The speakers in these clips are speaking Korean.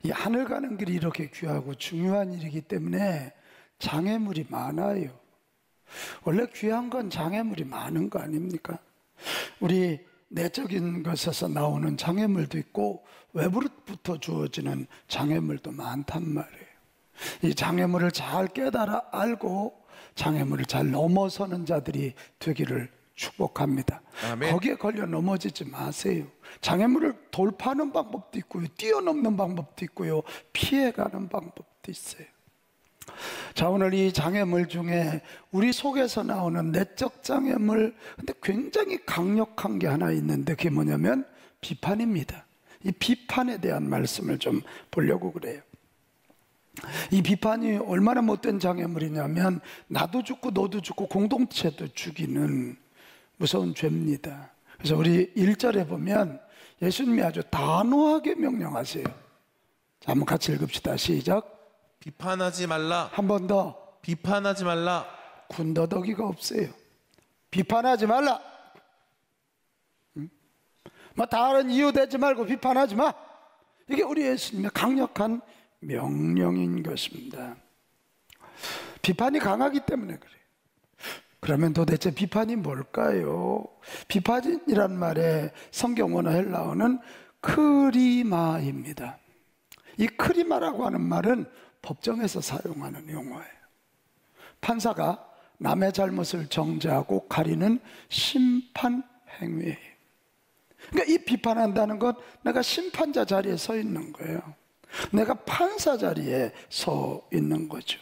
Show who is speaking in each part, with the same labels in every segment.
Speaker 1: 이 하늘 가는 길이 이렇게 귀하고 중요한 일이기 때문에 장애물이 많아요. 원래 귀한 건 장애물이 많은 거 아닙니까? 우리 내적인 것에서 나오는 장애물도 있고 외부로부터 주어지는 장애물도 많단 말이에요. 이 장애물을 잘 깨달아 알고 장애물을 잘 넘어서는 자들이 되기를 축복합니다.
Speaker 2: 아멘.
Speaker 1: 거기에 걸려 넘어지지 마세요. 장애물을 돌파하는 방법도 있고요, 뛰어넘는 방법도 있고요, 피해가는 방법도 있어요. 자, 오늘 이 장애물 중에 우리 속에서 나오는 내적 장애물, 근데 굉장히 강력한 게 하나 있는데 그게 뭐냐면 비판입니다. 이 비판에 대한 말씀을 좀 보려고 그래요. 이 비판이 얼마나 못된 장애물이냐면 나도 죽고 너도 죽고 공동체도 죽이는 무서운 죄입니다. 그래서 우리 1절에 보면 예수님이 아주 단호하게 명령하세요. 자, 한번 같이 읽읍시다. 시작.
Speaker 2: 비판하지 말라.
Speaker 1: 한 번 더.
Speaker 2: 비판하지 말라.
Speaker 1: 군더더기가 없어요. 비판하지 말라. 뭐 다른 이유 대지 말고 비판하지 마. 이게 우리 예수님의 강력한 명령인 것입니다. 비판이 강하기 때문에 그래요. 그러면 도대체 비판이 뭘까요? 비판이란 말의 성경 원어 헬라어는 크리마입니다. 이 크리마라고 하는 말은 법정에서 사용하는 용어예요. 판사가 남의 잘못을 정죄하고 가리는 심판 행위예요. 그러니까 이 비판한다는 건 내가 심판자 자리에 서 있는 거예요. 내가 판사 자리에 서 있는 거죠.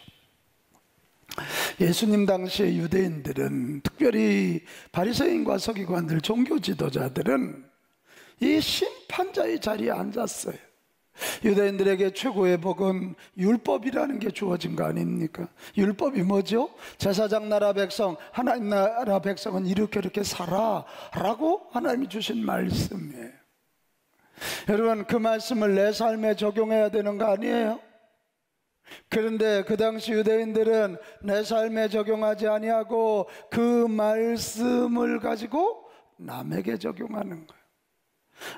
Speaker 1: 예수님 당시의 유대인들은, 특별히 바리새인과 서기관들, 종교 지도자들은 이 심판자의 자리에 앉았어요. 유대인들에게 최고의 복은 율법이라는 게 주어진 거 아닙니까? 율법이 뭐죠? 제사장 나라 백성, 하나님 나라 백성은 이렇게 살아 라고 하나님이 주신 말씀이에요. 여러분, 그 말씀을 내 삶에 적용해야 되는 거 아니에요? 그런데 그 당시 유대인들은 내 삶에 적용하지 아니하고 그 말씀을 가지고 남에게 적용하는 거예요.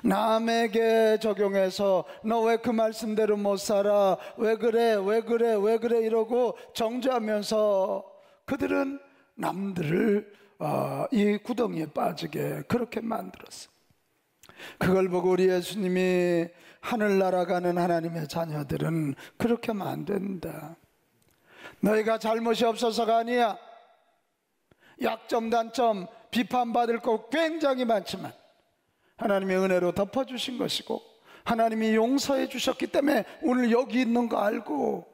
Speaker 1: 남에게 적용해서 너 왜 그 말씀대로 못 살아? 왜 그래? 이러고 정죄하면서 그들은 남들을 이 구덩이에 빠지게 그렇게 만들었어. 그걸 보고 우리 예수님이 하늘나라 가는 하나님의 자녀들은 그렇게 하면 안 된다. 너희가 잘못이 없어서가 아니야. 약점, 단점, 비판받을 거 굉장히 많지만 하나님의 은혜로 덮어주신 것이고 하나님이 용서해 주셨기 때문에 오늘 여기 있는 거 알고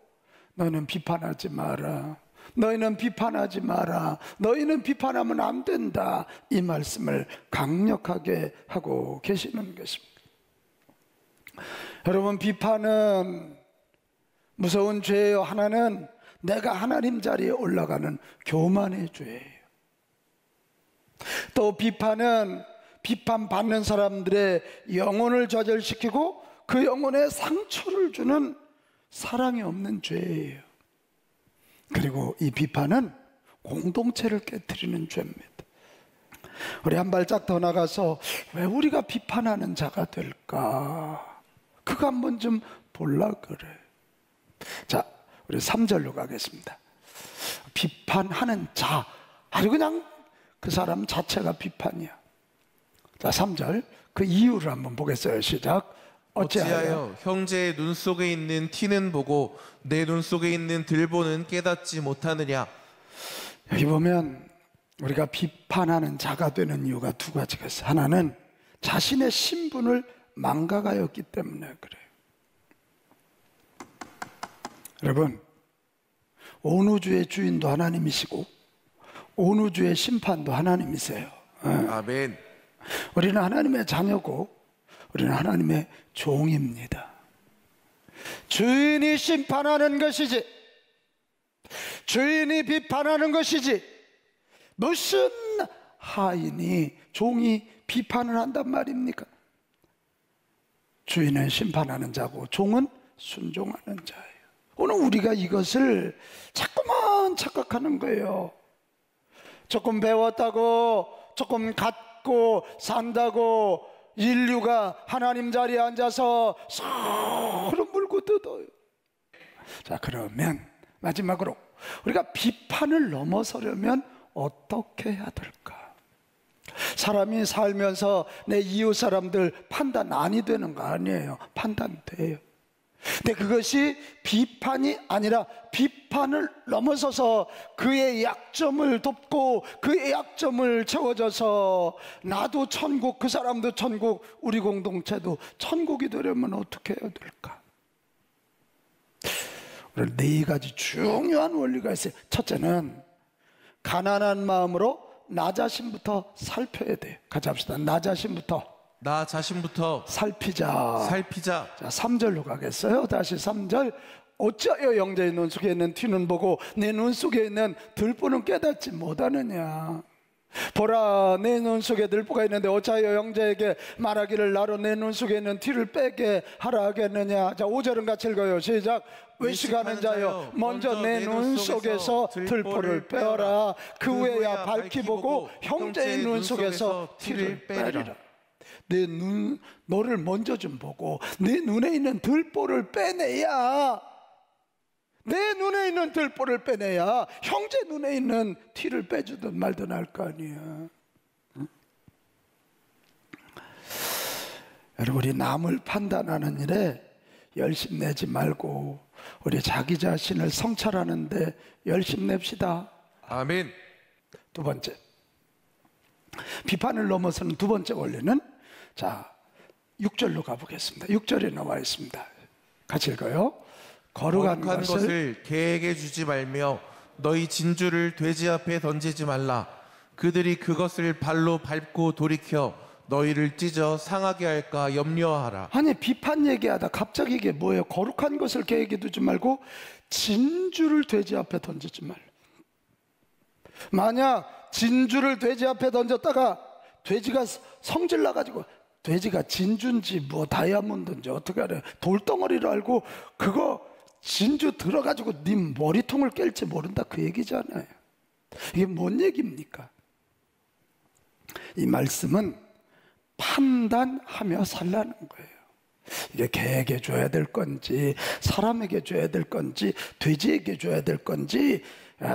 Speaker 1: 너희는 비판하지 마라. 너희는 비판하지 마라. 너희는 비판하면 안 된다. 이 말씀을 강력하게 하고 계시는 것입니다. 여러분, 비판은 무서운 죄예요. 하나는 내가 하나님 자리에 올라가는 교만의 죄예요. 또 비판은 비판받는 사람들의 영혼을 좌절시키고 그 영혼에 상처를 주는 사랑이 없는 죄예요. 그리고 이 비판은 공동체를 깨트리는 죄입니다. 우리 한 발짝 더 나가서 왜 우리가 비판하는 자가 될까? 그거 한번 좀 볼라 그래. 자, 우리 3절로 가겠습니다. 비판하는 자, 아주 그냥 그 사람 자체가 비판이야. 자, 3절 그 이유를 한번 보겠어요. 시작.
Speaker 2: 어찌하여 형제의 눈 속에 있는 티는 보고 내 눈 속에 있는 들보는 깨닫지 못하느냐.
Speaker 1: 여기 보면 우리가 비판하는 자가 되는 이유가 두 가지가 있어요. 하나는 자신의 신분을 망각하였기 때문에 그래요. 여러분, 온 우주의 주인도 하나님이시고 온 우주의 심판도 하나님이세요.
Speaker 2: 아멘.
Speaker 1: 우리는 하나님의 자녀고 우리는 하나님의 종입니다. 주인이 심판하는 것이지 주인이 비판하는 것이지 무슨 하인이 종이 비판을 한단 말입니까? 주인은 심판하는 자고 종은 순종하는 자예요. 오늘 우리가 이것을 자꾸만 착각하는 거예요. 조금 배웠다고 조금 갖고 산다고 인류가 하나님 자리에 앉아서 서로 물고 뜯어요. 자, 그러면 마지막으로 우리가 비판을 넘어서려면 어떻게 해야 될까? 사람이 살면서 내 이웃 사람들 판단 아니 되는 거 아니에요. 판단돼요. 근데 그것이 비판이 아니라 비판을 넘어서서 그의 약점을 돕고 그의 약점을 채워줘서 나도 천국, 그 사람도 천국, 우리 공동체도 천국이 되려면 어떻게 해야 될까? 오늘 네 가지 중요한 원리가 있어요. 첫째는 가난한 마음으로 나 자신부터 살펴야 돼요. 같이 합시다. 나 자신부터 살피자. 자, 3절로 가겠어요. 다시 3절. 어찌하여 형제의 눈 속에 있는 티는 보고 내 눈 속에 있는 들보는 깨닫지 못하느냐. 보라, 내 눈 속에 들보가 있는데 어찌하여 형제에게 말하기를 나로 내 눈 속에 있는 티를 빼게 하라 하겠느냐. 자, 5절은 같이 읽어요. 시작. 외식하는 자여, 먼저 내 눈 속에서 들보를 빼어라. 그 후에야 밝히 보고 형제의 눈 속에서 티를 빼리라. 내 눈, 너를 먼저 좀 보고 내 눈에 있는 들보를 빼내야, 내 눈에 있는 들보를 빼내야 형제 눈에 있는 티를 빼주든 말든 할 거 아니야. 응? 여러분, 우리 남을 판단하는 일에 열심 내지 말고 우리 자기 자신을 성찰하는데 열심 냅시다.
Speaker 2: 아멘.
Speaker 1: 두 번째, 비판을 넘어서는 두 번째 원리는, 자, 6절로 가보겠습니다. 6절에 나와 있습니다. 같이 읽어요. 거룩한 것을
Speaker 2: 개에게 주지 말며 너희 진주를 돼지 앞에 던지지 말라. 그들이 그것을 발로 밟고 돌이켜 너희를 찢어 상하게 할까 염려하라.
Speaker 1: 아니, 비판 얘기하다 갑자기 이게 뭐예요? 거룩한 것을 개에게 두지 말고 진주를 돼지 앞에 던지지 말라. 만약 진주를 돼지 앞에 던졌다가 돼지가 성질 나가지고, 돼지가 진주인지 뭐 다이아몬드인지 어떻게 알아요? 돌덩어리를 알고 그거 진주 들어가지고 네 머리통을 깰지 모른다, 그 얘기잖아요. 이게 뭔 얘기입니까? 이 말씀은 판단하며 살라는 거예요. 이게 개에게 줘야 될 건지, 사람에게 줘야 될 건지, 돼지에게 줘야 될 건지,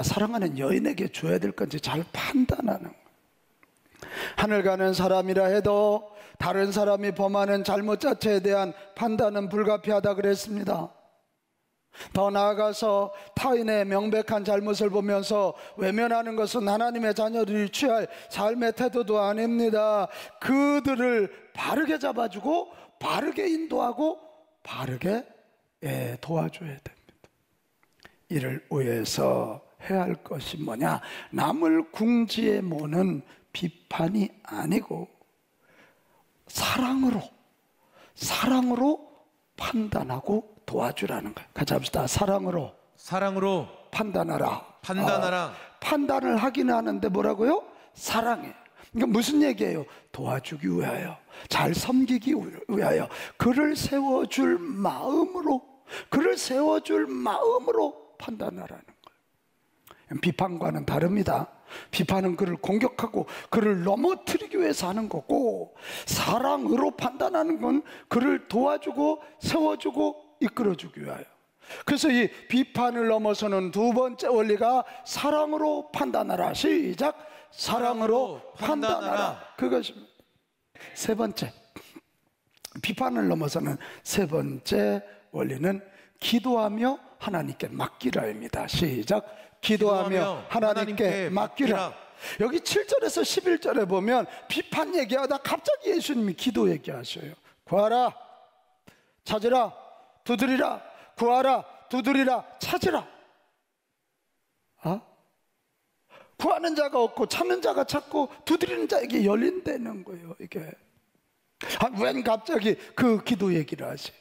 Speaker 1: 사랑하는 여인에게 줘야 될 건지 잘 판단하는 거예요. 하늘 가는 사람이라 해도 다른 사람이 범하는 잘못 자체에 대한 판단은 불가피하다 그랬습니다. 더 나아가서 타인의 명백한 잘못을 보면서 외면하는 것은 하나님의 자녀들이 취할 삶의 태도도 아닙니다. 그들을 바르게 잡아주고 바르게 인도하고 바르게 도와줘야 됩니다. 이를 위해서 해야 할 것이 뭐냐? 남을 궁지에 모는 비판이 아니고 사랑으로 판단하고 도와주라는 거예요. 같이 합시다. 사랑으로 판단하라. 판단을 하긴 하는데 뭐라고요? 사랑해. 그러니까 무슨 얘기예요? 도와주기 위하여, 잘 섬기기 위하여 그를 세워줄 마음으로 판단하라는 거예요. 비판과는 다릅니다. 비판은 그를 공격하고 그를 넘어뜨리기 위해서 하는 거고, 사랑으로 판단하는 건 그를 도와주고 세워주고 이끌어주기 위하여. 그래서 이 비판을 넘어서는 두 번째 원리가 사랑으로 판단하라. 시작. 사랑으로 판단하라. 그것입니다. 세 번째, 비판을 넘어서는 세 번째 원리는 기도하며 하나님께 맡기라입니다. 시작. 기도하며 하나님께 맡기라. 여기 7절에서 11절에 보면 비판 얘기하다 갑자기 예수님이 기도 얘기하셔요. 구하라, 찾으라, 두드리라. 구하라, 두드리라, 찾으라. 구하는 자가 없고 찾는 자가 찾고 두드리는 자에게 열린다는 거예요. 이게 웬 갑자기 그 기도 얘기를 하세요.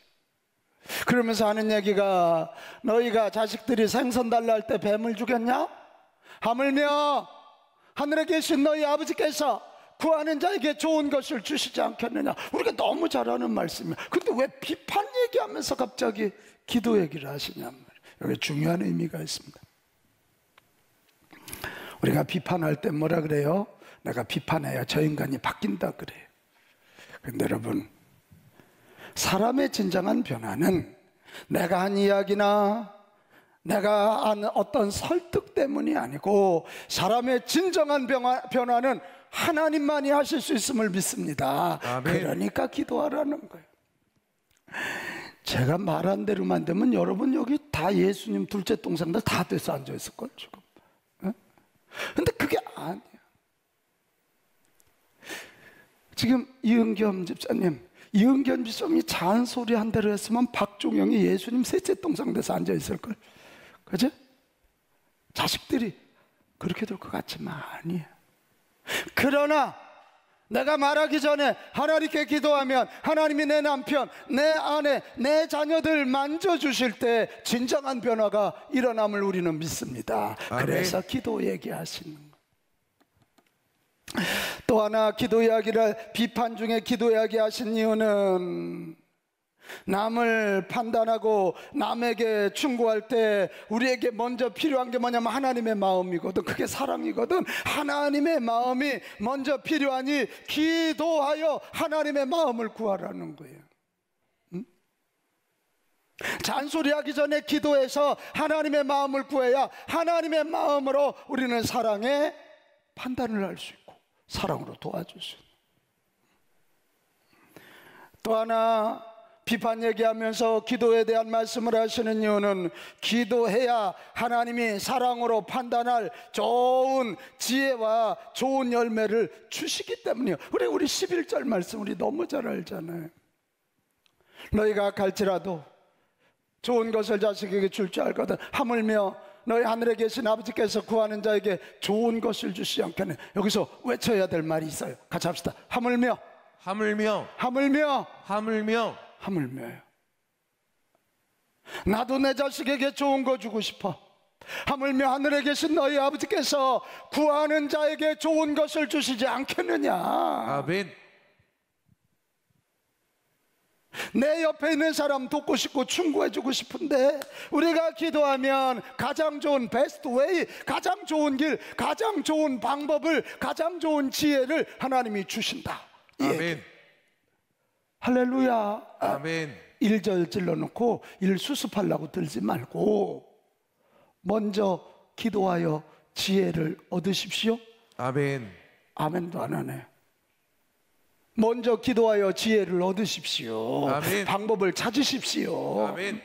Speaker 1: 그러면서 하는 얘기가, 너희가 자식들이 생선 달라 할 때 뱀을 죽였냐? 하물며 하늘에 계신 너희 아버지께서 구하는 자에게 좋은 것을 주시지 않겠느냐. 우리가 너무 잘 아는 말씀이에요. 근데 왜 비판 얘기하면서 갑자기 기도 얘기를 하시냐 말이에요. 여기 중요한 의미가 있습니다. 우리가 비판할 때 뭐라 그래요? 내가 비판해야 저 인간이 바뀐다 그래요. 근데 여러분, 사람의 진정한 변화는 내가 한 이야기나 내가 한 어떤 설득 때문이 아니고 사람의 진정한 변화는 하나님만이 하실 수 있음을 믿습니다.
Speaker 2: 아멘.
Speaker 1: 그러니까 기도하라는 거예요. 제가 말한 대로만 되면 여러분 여기 다 예수님 둘째 동생들 다 돼서 앉아있을걸 지금. 근데 그게 아니야. 지금 이은겸 집사님, 이은겸 집사님이 잔소리 한 대로 했으면 박종영이 예수님 셋째 동생 돼서 앉아있을걸. 그죠? 자식들이 그렇게 될 것 같지만 아니에요. 그러나 내가 말하기 전에 하나님께 기도하면 하나님이 내 남편, 내 아내, 내 자녀들 만져주실 때 진정한 변화가 일어남을 우리는 믿습니다.
Speaker 2: 아멘.
Speaker 1: 그래서 기도 얘기하시는 거예요. 또 하나 기도 이야기를 비판 중에 기도 이야기 하신 이유는 남을 판단하고 남에게 충고할 때 우리에게 먼저 필요한 게 뭐냐면 하나님의 마음이거든. 그게 사랑이거든. 하나님의 마음이 먼저 필요하니 기도하여 하나님의 마음을 구하라는 거예요. 응? 잔소리하기 전에 기도해서 하나님의 마음을 구해야 하나님의 마음으로 우리는 사랑의 판단을 할 수 있고 사랑으로 도와줄 수 있고. 또 하나 비판 얘기하면서 기도에 대한 말씀을 하시는 이유는 기도해야 하나님이 사랑으로 판단할 좋은 지혜와 좋은 열매를 주시기 때문이에요. 우리 11절 말씀 우리 너무 잘 알잖아요. 너희가 갈지라도 좋은 것을 자식에게 줄 줄 알거든. 하물며 너희 하늘에 계신 아버지께서 구하는 자에게 좋은 것을 주시지 않겠네. 여기서 외쳐야 될 말이 있어요. 같이 합시다. 하물며
Speaker 2: 하물며
Speaker 1: 하물며
Speaker 2: 하물며
Speaker 1: 하물며요. 나도 내 자식에게 좋은 거 주고 싶어. 하물며 하늘에 계신 너희 아버지께서 구하는 자에게 좋은 것을 주시지 않겠느냐.
Speaker 2: 아멘.
Speaker 1: 내 옆에 있는 사람 돕고 싶고 충고해주고 싶은데 우리가 기도하면 가장 좋은 베스트 웨이, 가장 좋은 길, 가장 좋은 방법을, 가장 좋은 지혜를 하나님이 주신다.
Speaker 2: 아멘.
Speaker 1: 할렐루야.
Speaker 2: 아멘.
Speaker 1: 1절 찔러놓고 일 수습하려고 들지 말고 먼저 기도하여 지혜를 얻으십시오.
Speaker 2: 아멘.
Speaker 1: 아멘도 안 하네. 먼저 기도하여 지혜를 얻으십시오.
Speaker 2: 아멘.
Speaker 1: 방법을 찾으십시오.
Speaker 2: 아멘.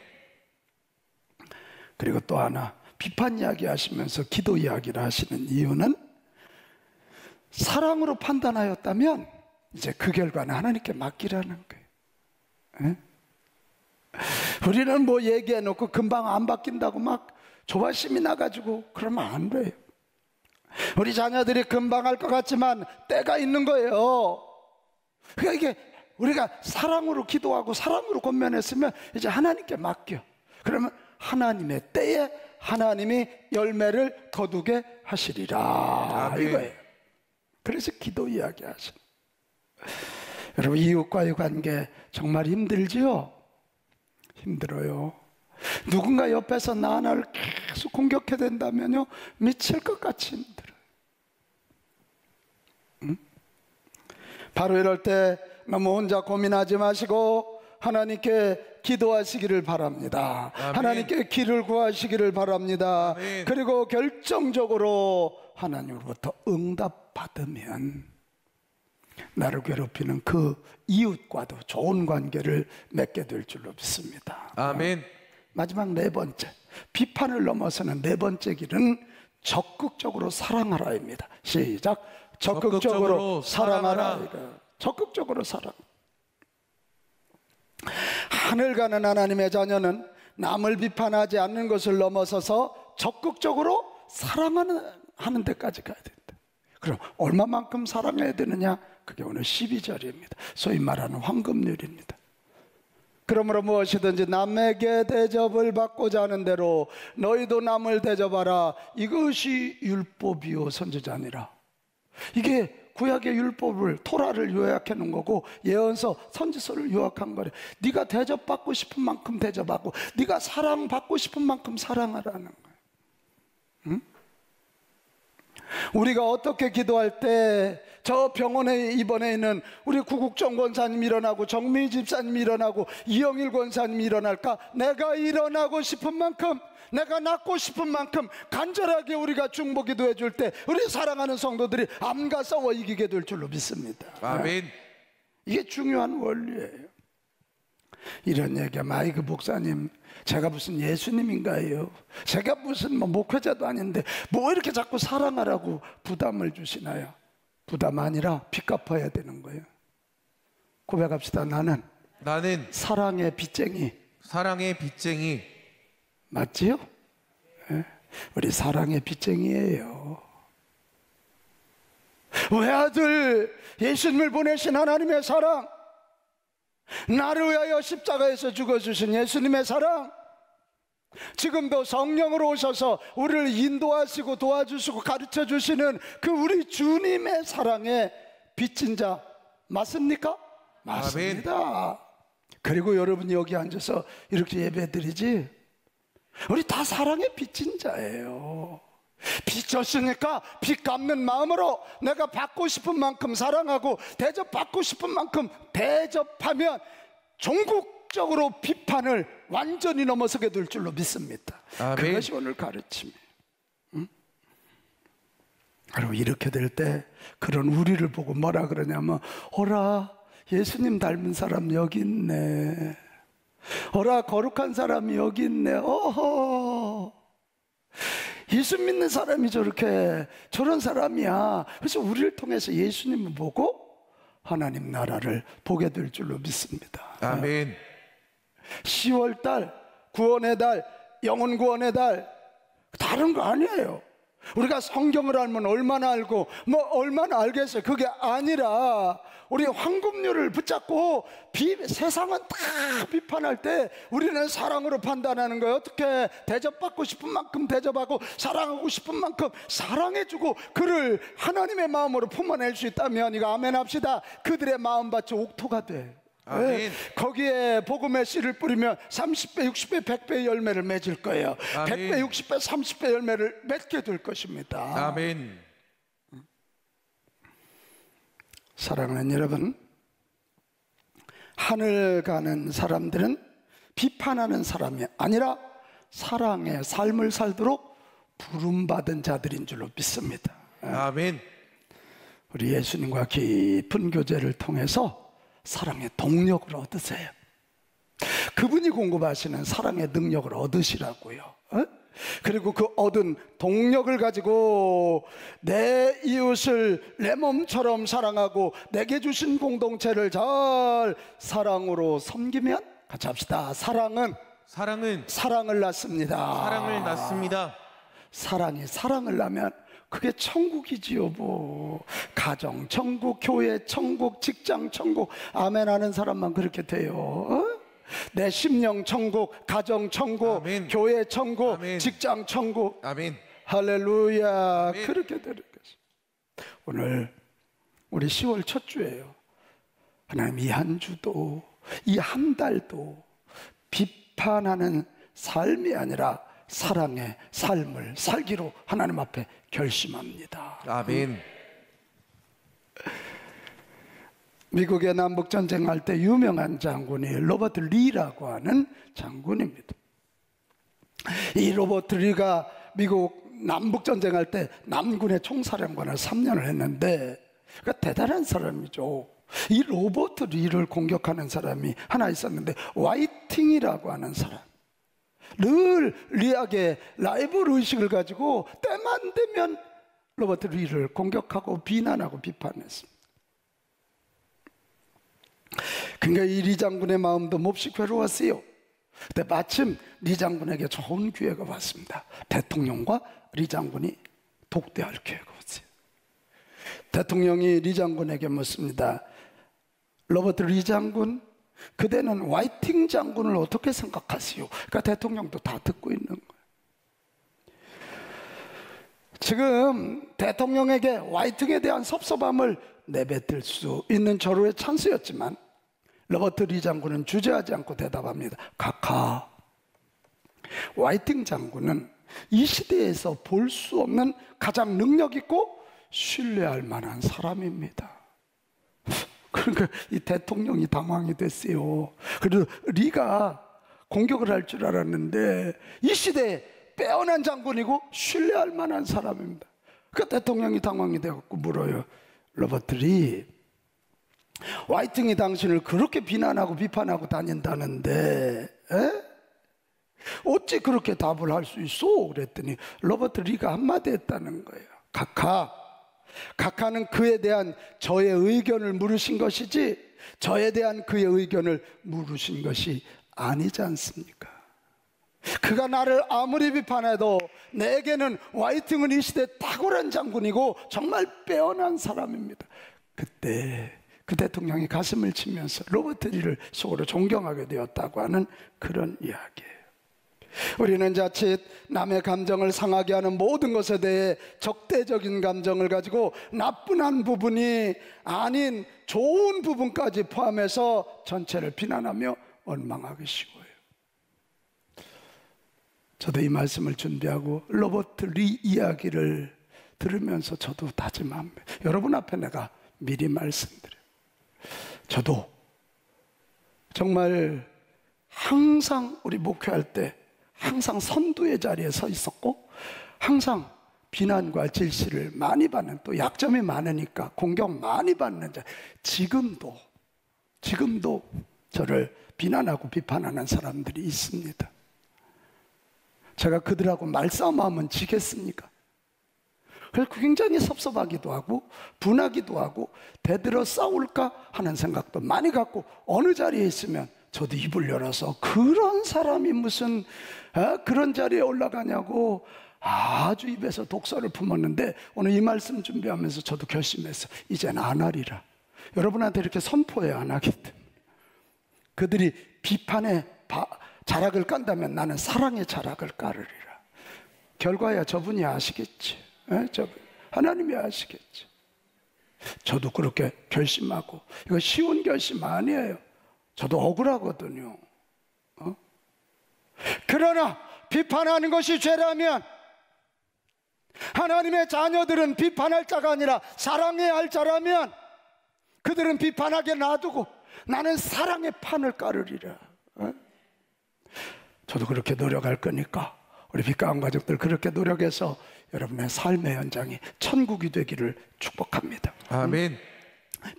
Speaker 1: 그리고 또 하나 비판 이야기 하시면서 기도 이야기를 하시는 이유는 사랑으로 판단하였다면 이제 그 결과는 하나님께 맡기라는 거예요. 에? 우리는 뭐 얘기해놓고 금방 안 바뀐다고 막 조바심이 나가지고 그러면 안 돼요. 우리 자녀들이 금방 할 것 같지만 때가 있는 거예요. 그러니까 이게 우리가 사랑으로 기도하고 사랑으로 권면했으면 이제 하나님께 맡겨. 그러면 하나님의 때에 하나님이 열매를 거두게 하시리라.
Speaker 2: 아멘.
Speaker 1: 이거예요. 그래서 기도 이야기 하죠. 여러분 이웃과의 관계 정말 힘들지요? 힘들어요. 누군가 옆에서 나 하나를 계속 공격해야 된다면요 미칠 것 같이 힘들어요. 응? 바로 이럴 때 너무 혼자 고민하지 마시고 하나님께 기도하시기를 바랍니다.
Speaker 2: 아멘.
Speaker 1: 하나님께 길을 구하시기를 바랍니다.
Speaker 2: 아멘.
Speaker 1: 그리고 결정적으로 하나님으로부터 응답받으면 나를 괴롭히는 그 이웃과도 좋은 관계를 맺게 될 줄로 믿습니다.
Speaker 2: 아멘.
Speaker 1: 마지막 네 번째, 비판을 넘어서는 네 번째 길은 적극적으로 사랑하라입니다. 시작. 적극적으로 사랑하라. 적극적으로 사랑. 하늘 가는 하나님의 자녀는 남을 비판하지 않는 것을 넘어서서 적극적으로 사랑하는 데까지 가야 된다. 그럼 얼마만큼 사랑해야 되느냐? 그게 오늘 12절입니다. 소위 말하는 황금률입니다. 그러므로 무엇이든지 남에게 대접을 받고자 하는 대로 너희도 남을 대접하라. 이것이 율법이요 선지자니라. 이게 구약의 율법을 토라를 요약해 놓은 거고 예언서 선지서를 요약한 거래. 네가 대접받고 싶은 만큼 대접하고 네가 사랑받고 싶은 만큼 사랑하라는 거예요. 응? 우리가 어떻게 기도할 때 저 병원에 입원해 있는 우리 구국정 권사님 일어나고 정미 집사님 일어나고 이영일 권사님 일어날까? 내가 일어나고 싶은 만큼, 내가 낫고 싶은 만큼 간절하게 우리가 중보 기도해 줄 때 우리 사랑하는 성도들이 암과 싸워 이기게 될 줄로 믿습니다.
Speaker 2: 아멘.
Speaker 1: 이게 중요한 원리예요. 이런 얘기하면 아이 그 목사님 제가 무슨 예수님인가요? 제가 무슨 뭐 목회자도 아닌데 뭐 이렇게 자꾸 사랑하라고 부담을 주시나요? 부담 아니라 빚 갚아야 되는 거예요. 고백합시다. 나는 사랑의 빚쟁이.
Speaker 2: 사랑의 빚쟁이.
Speaker 1: 맞지요? 네? 우리 사랑의 빚쟁이에요. 외아들 예수님을 보내신 하나님의 사랑, 나를 위하여 십자가에서 죽어주신 예수님의 사랑, 지금도 성령으로 오셔서 우리를 인도하시고 도와주시고 가르쳐주시는 그 우리 주님의 사랑에 빚진 자 맞습니까? 맞습니다. 그리고 여러분이 여기 앉아서 이렇게 예배드리지, 우리 다 사랑에 빚진 자예요. 빚 졌으니까 빚 갚는 마음으로 내가 받고 싶은 만큼 사랑하고 대접받고 싶은 만큼 대접하면 종국적으로 비판을 완전히 넘어서게 될 줄로 믿습니다.
Speaker 2: 아멘.
Speaker 1: 그것이 오늘 가르침이에요. 그리고 이렇게 될 때 그런 우리를 보고 뭐라 그러냐면, 어라 예수님 닮은 사람 여기 있네, 어라 거룩한 사람이 여기 있네, 어허 예수 믿는 사람이 저런 사람이야. 그래서 우리를 통해서 예수님을 보고 하나님 나라를 보게 될 줄로 믿습니다.
Speaker 2: 아멘.
Speaker 1: 10월달 구원의 달, 영혼 구원의 달, 다른 거 아니에요. 우리가 성경을 알면 얼마나 알고 뭐 얼마나 알겠어요. 그게 아니라 우리 황금률을 붙잡고 세상은 다 비판할 때 우리는 사랑으로 판단하는 거예요. 어떻게 대접받고 싶은 만큼 대접하고 사랑하고 싶은 만큼 사랑해주고 그를 하나님의 마음으로 품어낼 수 있다면, 이거 아멘 합시다. 그들의 마음밭이 옥토가 돼. 네. 거기에 복음의 씨를 뿌리면 30배, 60배, 100배의 열매를 맺을 거예요. 아멘. 100배, 60배, 30배 열매를 맺게 될 것입니다.
Speaker 2: 아멘.
Speaker 1: 사랑하는 여러분, 하늘 가는 사람들은 비판하는 사람이 아니라 사랑의 삶을 살도록 부름받은 자들인 줄로 믿습니다.
Speaker 2: 아멘.
Speaker 1: 우리 예수님과 깊은 교제를 통해서 사랑의 동력을 얻으세요. 그분이 공급하시는 사랑의 능력을 얻으시라고요. 그리고 그 얻은 동력을 가지고 내 이웃을 내 몸처럼 사랑하고 내게 주신 공동체를 잘 사랑으로 섬기면, 같이 합시다. 사랑은 사랑을 낳습니다.
Speaker 2: 사랑을 낳습니다.
Speaker 1: 사랑이 사랑을 낳으면 그게 천국이지요. 뭐 가정 천국, 교회 천국, 직장 천국. 아멘 하는 사람만 그렇게 돼요. 내 심령 천국, 가정 천국, 아멘. 교회 천국, 아멘. 직장 천국.
Speaker 2: 아멘.
Speaker 1: 할렐루야.
Speaker 2: 아멘.
Speaker 1: 그렇게 되는 거죠. 오늘 우리 10월 첫 주예요. 하나님 이 한 주도, 이 한 달도 비판하는 삶이 아니라 사랑의 삶을 살기로 하나님 앞에 결심합니다.
Speaker 2: 아멘.
Speaker 1: 미국의 남북전쟁 할 때 유명한 장군이 로버트 리라고 하는 장군입니다. 이 로버트 리가 미국 남북전쟁 할 때 남군의 총사령관을 3년을 했는데, 그러니까 대단한 사람이죠. 이 로버트 리를 공격하는 사람이 하나 있었는데, 와이팅이라고 하는 사람. 늘 리에게 라이벌 의식을 가지고 때만 되면 로버트 리를 공격하고 비난하고 비판했습니다. 그러니까 이 리 장군의 마음도 몹시 괴로웠어요. 근데 마침 리 장군에게 좋은 기회가 왔습니다. 대통령과 리 장군이 독대할 기회가 왔어요. 대통령이 리 장군에게 묻습니다. 로버트 리 장군, 그대는 와이팅 장군을 어떻게 생각하시오? 그러니까 대통령도 다 듣고 있는 거예요. 지금 대통령에게 와이팅에 대한 섭섭함을 내뱉을 수 있는 절호의 찬스였지만 로버트 리 장군은 주저하지 않고 대답합니다. 카카, 와이팅 장군은 이 시대에서 볼 수 없는 가장 능력 있고 신뢰할 만한 사람입니다. 그러니까 이 대통령이 당황이 됐어요. 그래도 리가 공격을 할 줄 알았는데 이 시대에 빼어난 장군이고 신뢰할 만한 사람입니다. 그 대통령이 당황이 돼갖고 물어요. 로버트 리, 화이팅이 당신을 그렇게 비난하고 비판하고 다닌다는데 어찌 그렇게 답을 할 수 있어? 그랬더니 로버트 리가 한마디 했다는 거예요. 각하는 그에 대한 저의 의견을 물으신 것이지 저에 대한 그의 의견을 물으신 것이 아니지 않습니까? 그가 나를 아무리 비판해도 내게는 화이팅은 이 시대 탁월한 장군이고 정말 빼어난 사람입니다. 그때 그 대통령이 가슴을 치면서 로버트 리를 속으로 존경하게 되었다고 하는 그런 이야기예요. 우리는 자칫 남의 감정을 상하게 하는 모든 것에 대해 적대적인 감정을 가지고 나쁜 한 부분이 아닌 좋은 부분까지 포함해서 전체를 비난하며 원망하기 쉬워요. 저도 이 말씀을 준비하고 로버트 리 이야기를 들으면서 저도 다짐합니다. 여러분 앞에 내가 미리 말씀드려요. 저도 정말 항상 우리 목회할 때 항상 선두의 자리에 서 있었고 항상 비난과 질시를 많이 받는, 또 약점이 많으니까 공격 많이 받는 자, 지금도 저를 비난하고 비판하는 사람들이 있습니다. 제가 그들하고 말싸움하면 지겠습니까? 그래서 굉장히 섭섭하기도 하고 분하기도 하고 대들어 싸울까 하는 생각도 많이 갖고 어느 자리에 있으면 저도 입을 열어서 그런 사람이 무슨 그런 자리에 올라가냐고 아주 입에서 독설을 품었는데 오늘 이 말씀 준비하면서 저도 결심했어요. 이제는 안 하리라. 여러분한테 이렇게 선포해 안 하기 때문에. 그들이 비판의 자락을 깐다면 나는 사랑의 자락을 깔으리라. 결과야 저분이 아시겠지. 저분 하나님이 아시겠지. 저도 그렇게 결심하고, 이거 쉬운 결심 아니에요. 저도 억울하거든요. 그러나 비판하는 것이 죄라면 하나님의 자녀들은 비판할 자가 아니라 사랑해야 할 자라면 그들은 비판하게 놔두고 나는 사랑의 판을 깔으리라. 저도 그렇게 노력할 거니까 우리 빛가운 가족들 그렇게 노력해서 여러분의 삶의 현장이 천국이 되기를 축복합니다.
Speaker 2: 아멘.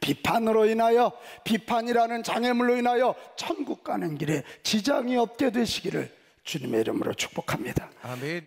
Speaker 1: 비판으로 인하여, 비판이라는 장애물로 인하여 천국 가는 길에 지장이 없게 되시기를 주님의 이름으로 축복합니다.
Speaker 2: 아멘.